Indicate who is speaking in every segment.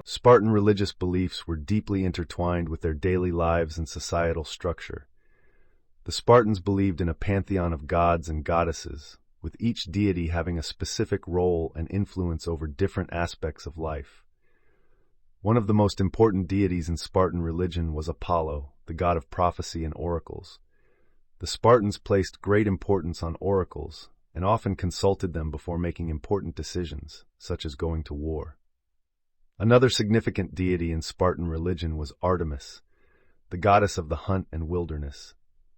Speaker 1: Spartan religious beliefs were deeply intertwined with their daily lives and societal structure. The Spartans believed in a pantheon of gods and goddesses, with each deity having a specific role and influence over different aspects of life. One of the most important deities in Spartan religion was Apollo, the god of prophecy and oracles. The Spartans placed great importance on oracles and often consulted them before making important decisions, such as going to war. Another significant deity in Spartan religion was Artemis, the goddess of the hunt and wilderness.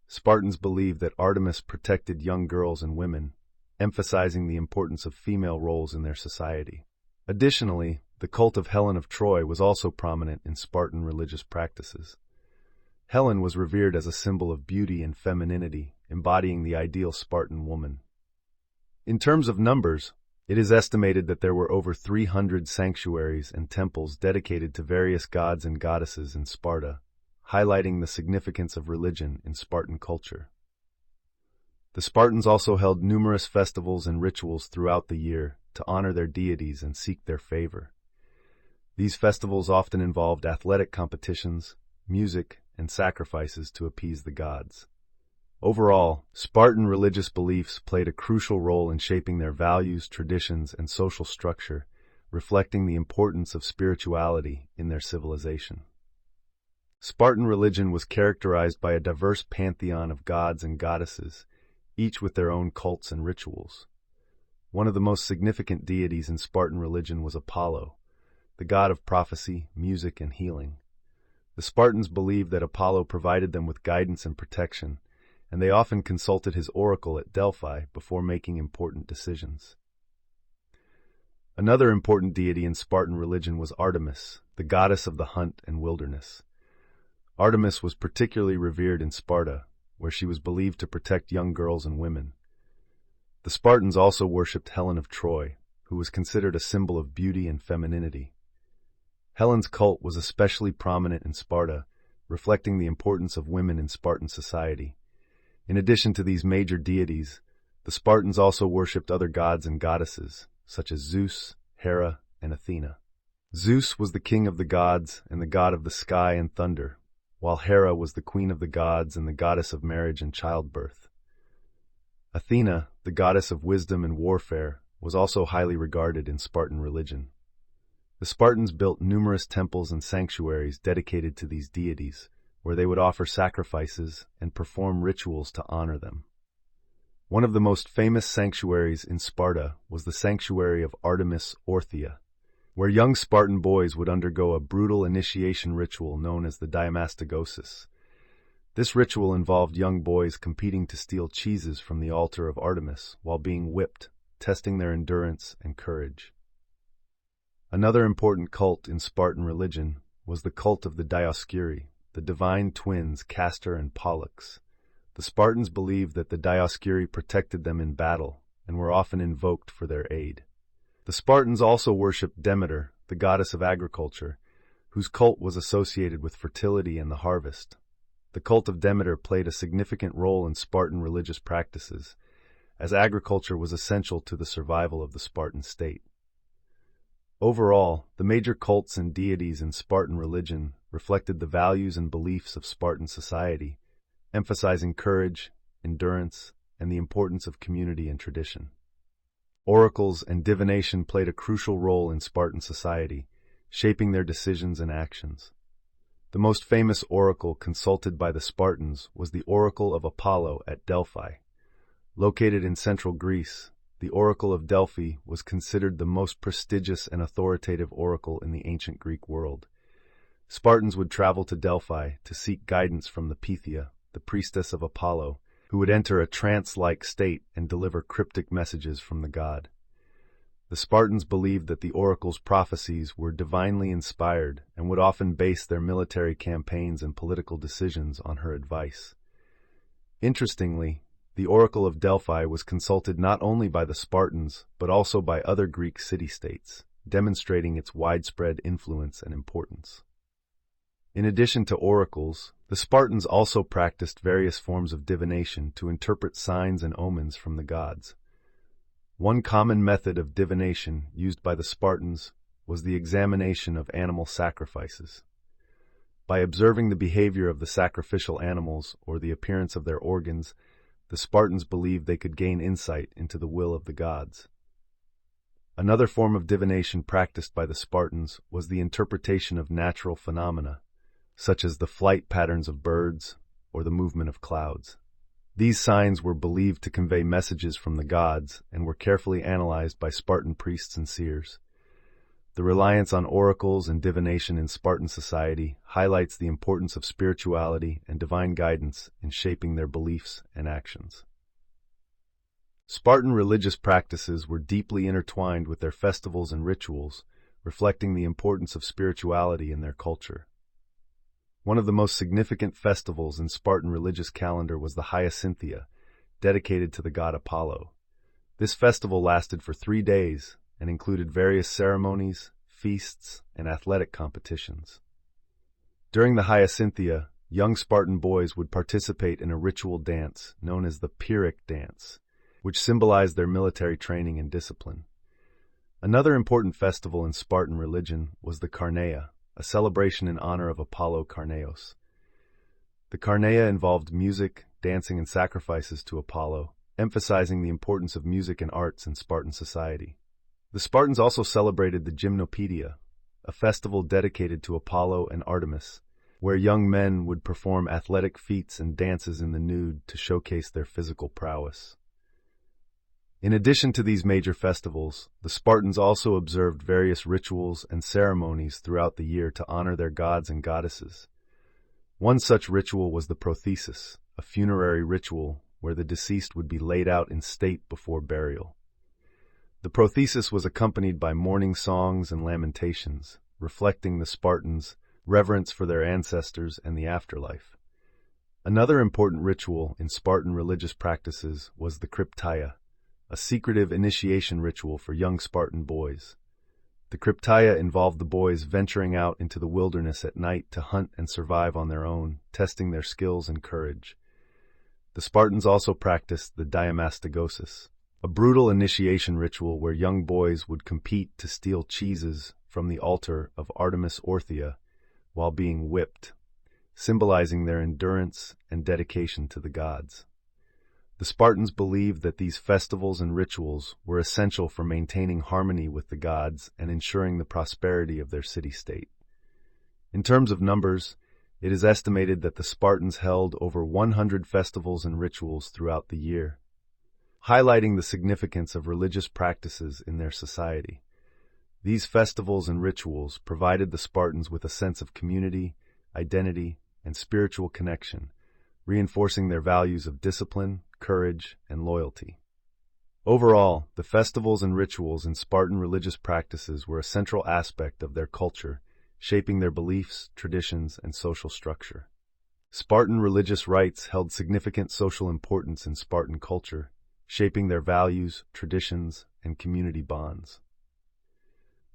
Speaker 1: Spartans believed that Artemis protected young girls and women, emphasizing the importance of female roles in their society. Additionally, the cult of Helen of Troy was also prominent in Spartan religious practices. Helen was revered as a symbol of beauty and femininity, embodying the ideal Spartan woman. In terms of numbers, it is estimated that there were over 300 sanctuaries and temples dedicated to various gods and goddesses in Sparta, highlighting the significance of religion in Spartan culture. The Spartans also held numerous festivals and rituals throughout the year to honor their deities and seek their favor. These festivals often involved athletic competitions, music, and sacrifices to appease the gods. Overall, Spartan religious beliefs played a crucial role in shaping their values, traditions, and social structure, reflecting the importance of spirituality in their civilization. Spartan religion was characterized by a diverse pantheon of gods and goddesses, each with their own cults and rituals. One of the most significant deities in Spartan religion was Apollo, the god of prophecy, music, and healing. The Spartans believed that Apollo provided them with guidance and protection, and they often consulted his oracle at Delphi before making important decisions. Another important deity in Spartan religion was Artemis, the goddess of the hunt and wilderness. Artemis was particularly revered in Sparta, where she was believed to protect young girls and women. The Spartans also worshipped Helen of Troy, who was considered a symbol of beauty and femininity. Helen's cult was especially prominent in Sparta, reflecting the importance of women in Spartan society. In addition to these major deities, the Spartans also worshipped other gods and goddesses, such as Zeus, Hera, and Athena. Zeus was the king of the gods and the god of the sky and thunder, while Hera was the queen of the gods and the goddess of marriage and childbirth. Athena, the goddess of wisdom and warfare, was also highly regarded in Spartan religion. The Spartans built numerous temples and sanctuaries dedicated to these deities, where they would offer sacrifices and perform rituals to honor them. One of the most famous sanctuaries in Sparta was the sanctuary of Artemis Orthia, where young Spartan boys would undergo a brutal initiation ritual known as the diamastagosis. This ritual involved young boys competing to steal cheeses from the altar of Artemis while being whipped, testing their endurance and courage. Another important cult in Spartan religion was the cult of the Dioscuri, the divine twins Castor and Pollux. The Spartans believed that the Dioscuri protected them in battle and were often invoked for their aid. The Spartans also worshipped Demeter, the goddess of agriculture, whose cult was associated with fertility and the harvest. The cult of Demeter played a significant role in Spartan religious practices, as agriculture was essential to the survival of the Spartan state. Overall, the major cults and deities in Spartan religion reflected the values and beliefs of Spartan society, emphasizing courage, endurance, and the importance of community and tradition. Oracles and divination played a crucial role in Spartan society, shaping their decisions and actions. The most famous oracle consulted by the Spartans was the Oracle of Apollo at Delphi. Located in central Greece, the Oracle of Delphi was considered the most prestigious and authoritative oracle in the ancient Greek world. Spartans would travel to Delphi to seek guidance from the Pythia, the priestess of Apollo, who would enter a trance-like state and deliver cryptic messages from the god. The Spartans believed that the oracle's prophecies were divinely inspired and would often base their military campaigns and political decisions on her advice. Interestingly, the Oracle of Delphi was consulted not only by the Spartans, but also by other Greek city-states, demonstrating its widespread influence and importance. In addition to oracles, the Spartans also practiced various forms of divination to interpret signs and omens from the gods. One common method of divination used by the Spartans was the examination of animal sacrifices. By observing the behavior of the sacrificial animals or the appearance of their organs, the Spartans believed they could gain insight into the will of the gods. Another form of divination practiced by the Spartans was the interpretation of natural phenomena, such as the flight patterns of birds or the movement of clouds. These signs were believed to convey messages from the gods and were carefully analyzed by Spartan priests and seers. The reliance on oracles and divination in Spartan society highlights the importance of spirituality and divine guidance in shaping their beliefs and actions. Spartan religious practices were deeply intertwined with their festivals and rituals, reflecting the importance of spirituality in their culture. One of the most significant festivals in Spartan religious calendar was the Hyacinthia, dedicated to the god Apollo. This festival lasted for 3 days and included various ceremonies, feasts, and athletic competitions. During the Hyacinthia, young Spartan boys would participate in a ritual dance known as the Pyrrhic dance, which symbolized their military training and discipline. Another important festival in Spartan religion was the Carneia, a celebration in honor of Apollo Carneos. The Carneia involved music, dancing, and sacrifices to Apollo, emphasizing the importance of music and arts in Spartan society. The Spartans also celebrated the Gymnopaedia, a festival dedicated to Apollo and Artemis, where young men would perform athletic feats and dances in the nude to showcase their physical prowess. In addition to these major festivals, the Spartans also observed various rituals and ceremonies throughout the year to honor their gods and goddesses. One such ritual was the prothesis, a funerary ritual where the deceased would be laid out in state before burial. The prothesis was accompanied by mourning songs and lamentations, reflecting the Spartans' reverence for their ancestors and the afterlife. Another important ritual in Spartan religious practices was the Krypteia, a secretive initiation ritual for young Spartan boys. The Krypteia involved the boys venturing out into the wilderness at night to hunt and survive on their own, testing their skills and courage. The Spartans also practiced the Diamastagosis, a brutal initiation ritual where young boys would compete to steal cheeses from the altar of Artemis Orthia while being whipped, symbolizing their endurance and dedication to the gods. The Spartans believed that these festivals and rituals were essential for maintaining harmony with the gods and ensuring the prosperity of their city-state. In terms of numbers, it is estimated that the Spartans held over 100 festivals and rituals throughout the year, highlighting the significance of religious practices in their society. These festivals and rituals provided the Spartans with a sense of community, identity, and spiritual connection, reinforcing their values of discipline, courage, and loyalty. Overall, the festivals and rituals in Spartan religious practices were a central aspect of their culture, shaping their beliefs, traditions, and social structure. Spartan religious rites held significant social importance in Spartan culture, shaping their values, traditions, and community bonds.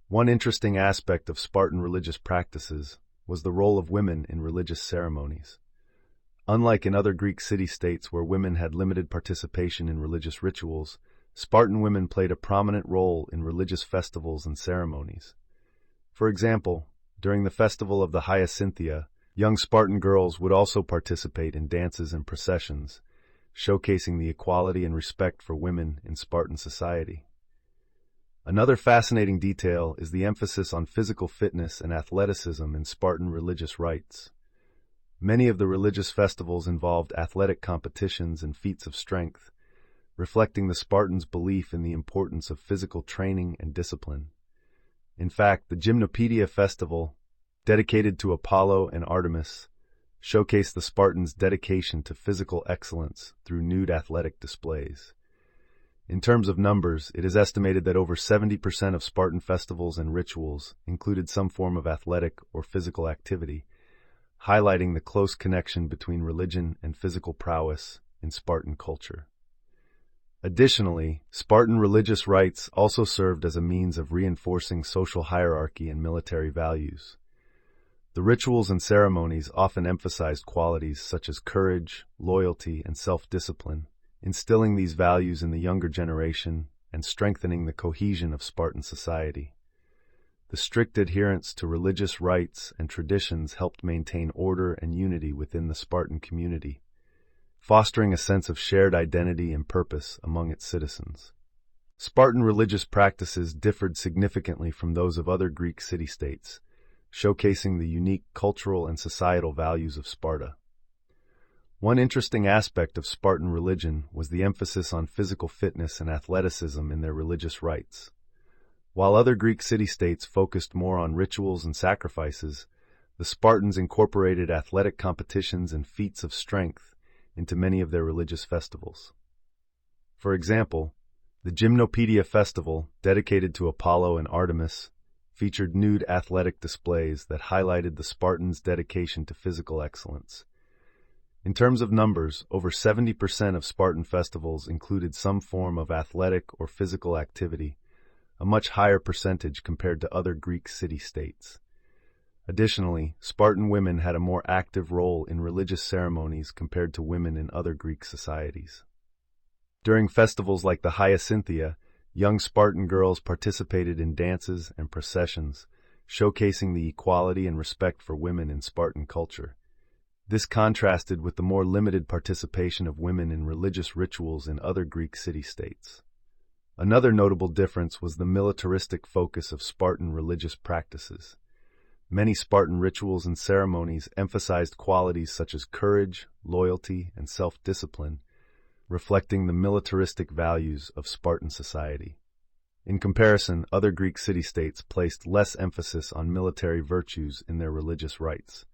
Speaker 1: One interesting aspect of Spartan religious practices was the role of women in religious ceremonies. Unlike in other Greek city-states where women had limited participation in religious rituals, Spartan women played a prominent role in religious festivals and ceremonies. For example, during the festival of the Hyacinthia, young Spartan girls would also participate in dances and processions, showcasing the equality and respect for women in Spartan society. Another fascinating detail is the emphasis on physical fitness and athleticism in Spartan religious rites. Many of the religious festivals involved athletic competitions and feats of strength, reflecting the Spartans' belief in the importance of physical training and discipline. In fact, the Gymnopaedia festival, dedicated to Apollo and Artemis, showcased the Spartans' dedication to physical excellence through nude athletic displays. In terms of numbers, it is estimated that over 70% of Spartan festivals and rituals included some form of athletic or physical activity, highlighting the close connection between religion and physical prowess in Spartan culture. Additionally, Spartan religious rites also served as a means of reinforcing social hierarchy and military values. The rituals and ceremonies often emphasized qualities such as courage, loyalty, and self-discipline, instilling these values in the younger generation and strengthening the cohesion of Spartan society. The strict adherence to religious rites and traditions helped maintain order and unity within the Spartan community, fostering a sense of shared identity and purpose among its citizens. Spartan religious practices differed significantly from those of other Greek city-states, showcasing the unique cultural and societal values of Sparta. One interesting aspect of Spartan religion was the emphasis on physical fitness and athleticism in their religious rites. While other Greek city-states focused more on rituals and sacrifices, the Spartans incorporated athletic competitions and feats of strength into many of their religious festivals. For example, the Gymnopedia festival, dedicated to Apollo and Artemis, featured nude athletic displays that highlighted the Spartans' dedication to physical excellence. In terms of numbers, over 70% of Spartan festivals included some form of athletic or physical activity, a much higher percentage compared to other Greek city-states. Additionally, Spartan women had a more active role in religious ceremonies compared to women in other Greek societies. During festivals like the Hyacinthia, young Spartan girls participated in dances and processions, showcasing the equality and respect for women in Spartan culture. This contrasted with the more limited participation of women in religious rituals in other Greek city-states. Another notable difference was the militaristic focus of Spartan religious practices. Many Spartan rituals and ceremonies emphasized qualities such as courage, loyalty, and self-discipline, reflecting the militaristic values of Spartan society. In comparison, other Greek city-states placed less emphasis on military virtues in their religious rites.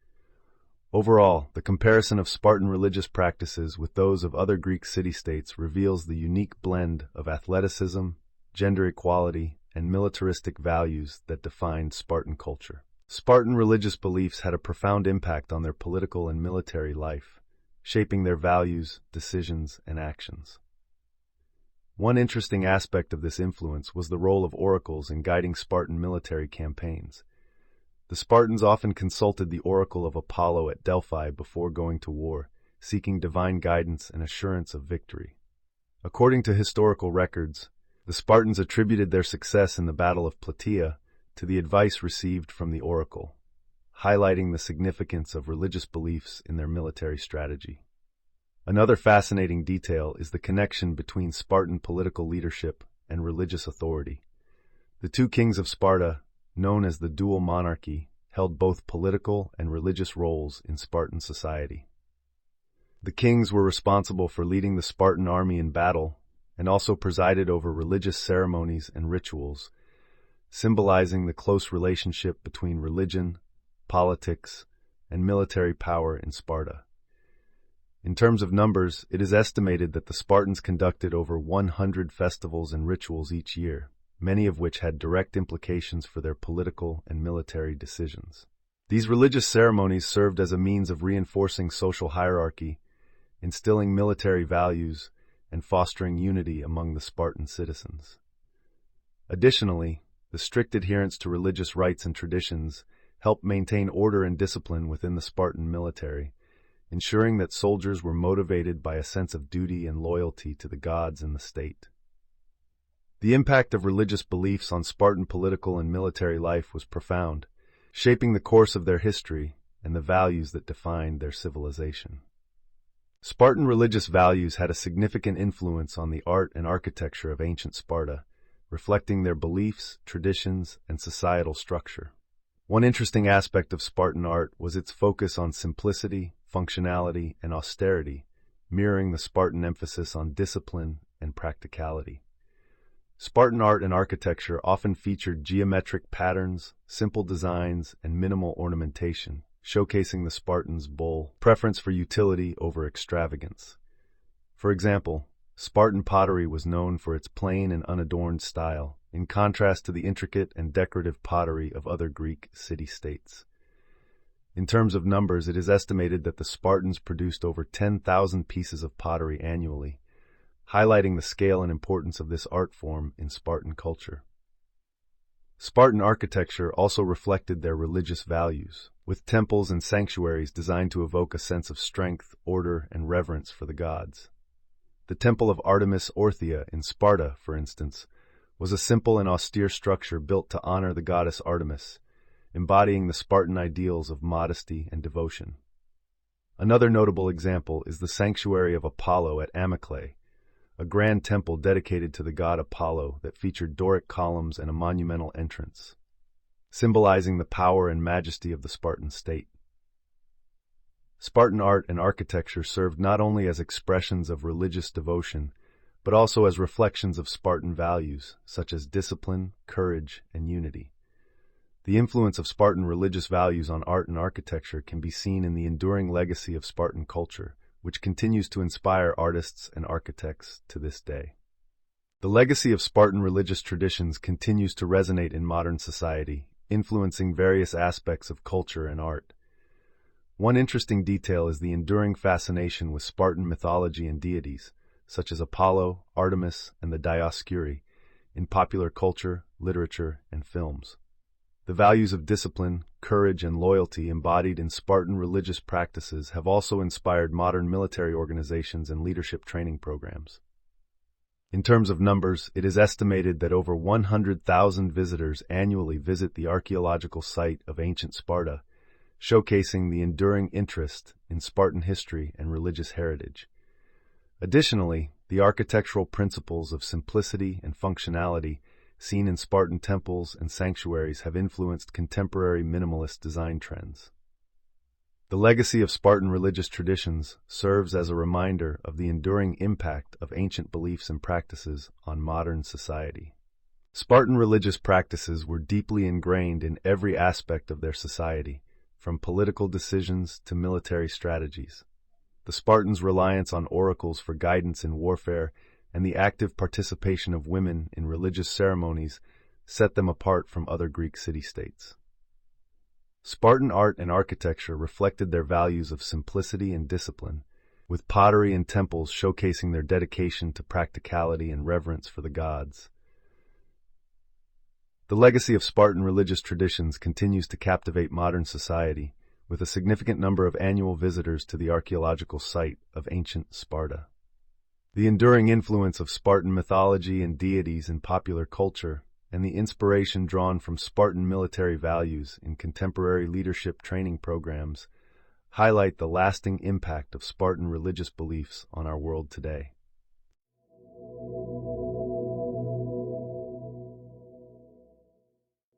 Speaker 1: Overall, the comparison of Spartan religious practices with those of other Greek city-states reveals the unique blend of athleticism, gender equality, and militaristic values that defined Spartan culture. Spartan religious beliefs had a profound impact on their political and military life, shaping their values, decisions, and actions. One interesting aspect of this influence was the role of oracles in guiding Spartan military campaigns. The Spartans often consulted the oracle of Apollo at Delphi before going to war, seeking divine guidance and assurance of victory. According to historical records, the Spartans attributed their success in the Battle of Plataea to the advice received from the oracle, highlighting the significance of religious beliefs in their military strategy. Another fascinating detail is the connection between Spartan political leadership and religious authority. The two kings of Sparta, known as the dual monarchy, held both political and religious roles in Spartan society. The kings were responsible for leading the Spartan army in battle and also presided over religious ceremonies and rituals, symbolizing the close relationship between religion, politics, and military power in Sparta. In terms of numbers, it is estimated that the Spartans conducted over 100 festivals and rituals each year, many of which had direct implications for their political and military decisions. These religious ceremonies served as a means of reinforcing social hierarchy, instilling military values, and fostering unity among the Spartan citizens. Additionally, the strict adherence to religious rites and traditions helped maintain order and discipline within the Spartan military, ensuring that soldiers were motivated by a sense of duty and loyalty to the gods and the state. The impact of religious beliefs on Spartan political and military life was profound, shaping the course of their history and the values that defined their civilization. Spartan religious values had a significant influence on the art and architecture of ancient Sparta, reflecting their beliefs, traditions, and societal structure. One interesting aspect of Spartan art was its focus on simplicity, functionality, and austerity, mirroring the Spartan emphasis on discipline and practicality. Spartan art and architecture often featured geometric patterns, simple designs, and minimal ornamentation, showcasing the Spartans' bold preference for utility over extravagance. For example, Spartan pottery was known for its plain and unadorned style, in contrast to the intricate and decorative pottery of other Greek city-states. In terms of numbers, it is estimated that the Spartans produced over 10,000 pieces of pottery annually, highlighting the scale and importance of this art form in Spartan culture. Spartan architecture also reflected their religious values, with temples and sanctuaries designed to evoke a sense of strength, order, and reverence for the gods. The Temple of Artemis Orthia in Sparta, for instance, was a simple and austere structure built to honor the goddess Artemis, embodying the Spartan ideals of modesty and devotion. Another notable example is the sanctuary of Apollo at Amyclae, a grand temple dedicated to the god Apollo that featured Doric columns and a monumental entrance, symbolizing the power and majesty of the Spartan state. Spartan art and architecture served not only as expressions of religious devotion, but also as reflections of Spartan values, such as discipline, courage, and unity. The influence of Spartan religious values on art and architecture can be seen in the enduring legacy of Spartan culture, which continues to inspire artists and architects to this day. The legacy of Spartan religious traditions continues to resonate in modern society, influencing various aspects of culture and art. One interesting detail is the enduring fascination with Spartan mythology and deities, such as Apollo, Artemis, and the Dioscuri, in popular culture, literature, and films. The values of discipline, courage, and loyalty embodied in Spartan religious practices have also inspired modern military organizations and leadership training programs. In terms of numbers, it is estimated that over 100,000 visitors annually visit the archaeological site of ancient Sparta, showcasing the enduring interest in Spartan history and religious heritage. Additionally, the architectural principles of simplicity and functionality seen in Spartan temples and sanctuaries have influenced contemporary minimalist design trends. The legacy of Spartan religious traditions serves as a reminder of the enduring impact of ancient beliefs and practices on modern society. Spartan religious practices were deeply ingrained in every aspect of their society, from political decisions to military strategies. The Spartans' reliance on oracles for guidance in warfare and the active participation of women in religious ceremonies set them apart from other Greek city-states. Spartan art and architecture reflected their values of simplicity and discipline, with pottery and temples showcasing their dedication to practicality and reverence for the gods. The legacy of Spartan religious traditions continues to captivate modern society, with a significant number of annual visitors to the archaeological site of ancient Sparta. The enduring influence of Spartan mythology and deities in popular culture, and the inspiration drawn from Spartan military values in contemporary leadership training programs, highlight the lasting impact of Spartan religious beliefs on our world today.